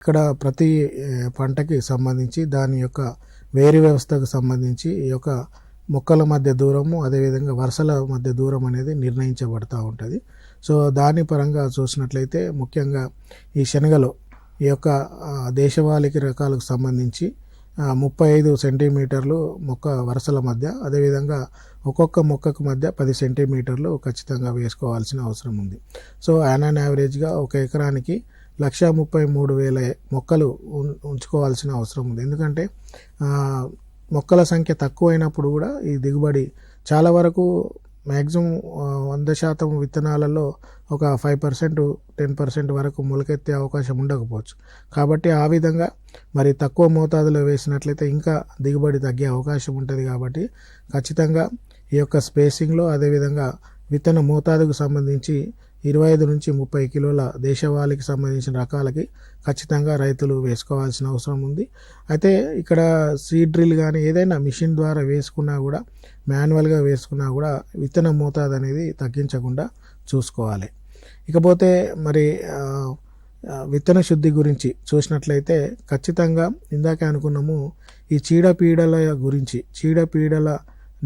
ఇక్కడ ప్రతి పంటకి సంబంధించి దాని యొక్క వేరు వ్యవస్థకు సంబంధించి ఈ యొక్క మొక్కల మధ్య దూరము, అదేవిధంగా వరుసల మధ్య దూరం అనేది నిర్ణయించబడుతూ ఉంటుంది. సో దాని పరంగా చూసినట్లయితే ముఖ్యంగా ఈ శనగలో ఈ యొక్క దేశవాళికి రకాలకు సంబంధించి 35 సెంటీమీటర్లు మొక్క వరుసల మధ్య, అదేవిధంగా ఒక్కొక్క మొక్కకు మధ్య 10 సెంటీమీటర్లు ఖచ్చితంగా వేసుకోవాల్సిన అవసరం ఉంది. సో యాన్ యావరేజ్గా ఒక ఎకరానికి 1,33,000 మొక్కలు ఉంచుకోవాల్సిన అవసరం ఉంది. ఎందుకంటే మొక్కల సంఖ్య తక్కువైనప్పుడు కూడా ఈ దిగుబడి చాలా వరకు మ్యాక్సిమం 100% విత్తనాలలో ఒక 5%, 10% వరకు మొలకెత్తే అవకాశం ఉండకపోవచ్చు. కాబట్టి ఆ విధంగా మరి తక్కువ మోతాదులో వేసినట్లయితే ఇంకా దిగుబడి తగ్గే అవకాశం ఉంటుంది. కాబట్టి ఖచ్చితంగా ఈ యొక్క స్పేసింగ్లో, అదేవిధంగా విత్తన మోతాదుకు సంబంధించి 25 నుంచి 30 కిలోల దేశవాళికి సంబంధించిన రకాలకి ఖచ్చితంగా రైతులు వేసుకోవాల్సిన అవసరం ఉంది. అయితే ఇక్కడ సీడ్ డ్రిల్ కానీ ఏదైనా మిషన్ ద్వారా వేసుకున్నా కూడా, మాన్యువల్గా వేసుకున్నా కూడా విత్తన మోతాదు అనేది తగ్గించకుండా చూసుకోవాలి. ఇకపోతే మరి విత్తన శుద్ధి గురించి చూసినట్లయితే ఖచ్చితంగా ఇందాకే అనుకున్నాము, ఈ చీడపీడల గురించి, చీడపీడల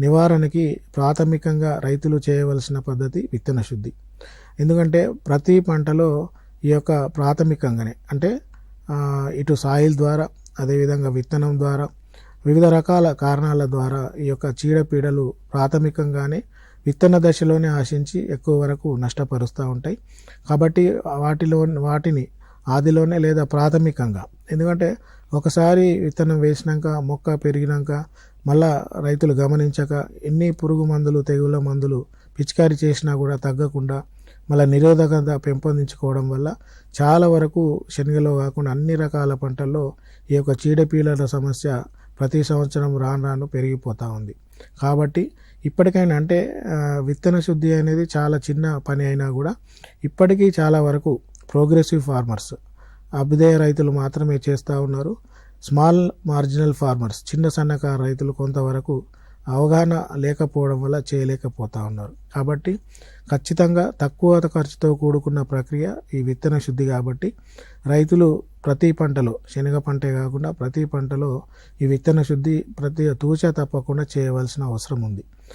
నివారణకి ప్రాథమికంగా రైతులు చేయవలసిన పద్ధతి విత్తన శుద్ధి. ఎందుకంటే ప్రతి పంటలో ఈ యొక్క ప్రాథమికంగానే అంటే ఇటు సాయిల్ ద్వారా, అదేవిధంగా విత్తనం ద్వారా, వివిధ రకాల కారణాల ద్వారా ఈ యొక్క చీడపీడలు ప్రాథమికంగానే విత్తన దశలోనే ఆశించి ఎక్కువ వరకు నష్టపరుస్తూ ఉంటాయి. కాబట్టి వాటిని ఆదిలోనే లేదా ప్రాథమికంగా, ఎందుకంటే ఒకసారి విత్తనం వేసినాక మొక్క పెరిగినాక మళ్ళా రైతులు గమనించక ఎన్ని పురుగు మందులు, తెగుళ్ళ మందులు పిచికారీ చేసినా కూడా తగ్గకుండా మళ్ళీ నిరోధకత పెంపొందించుకోవడం వల్ల చాలా వరకు శనగలో కాకుండా అన్ని రకాల పంటల్లో ఈ యొక్క చీడపీడల సమస్య ప్రతి సంవత్సరం రాను పెరిగిపోతూ ఉంది. కాబట్టి ఇప్పటికైనా అంటే విత్తన శుద్ధి అనేది చాలా చిన్న పని అయినా కూడా ఇప్పటికీ చాలా వరకు ప్రోగ్రెసివ్ ఫార్మర్స్, అభ్యుదయ రైతులు మాత్రమే చేస్తూ ఉన్నారు. స్మాల్ మార్జినల్ ఫార్మర్స్, చిన్న సన్నకారు రైతులు కొంతవరకు అవగాహన లేకపోవడం వల్ల చేయలేకపోతూ ఉన్నారు. కాబట్టి ఖచ్చితంగా తక్కువ ఖర్చుతో కూడుకున్న ప్రక్రియ ఈ విత్తన శుద్ధి. కాబట్టి రైతులు ప్రతి పంటలో, శనగ పంటే కాకుండా ప్రతి పంటలో ఈ విత్తన శుద్ధి తూచా తప్పకుండా చేయవలసిన అవసరం ఉంది.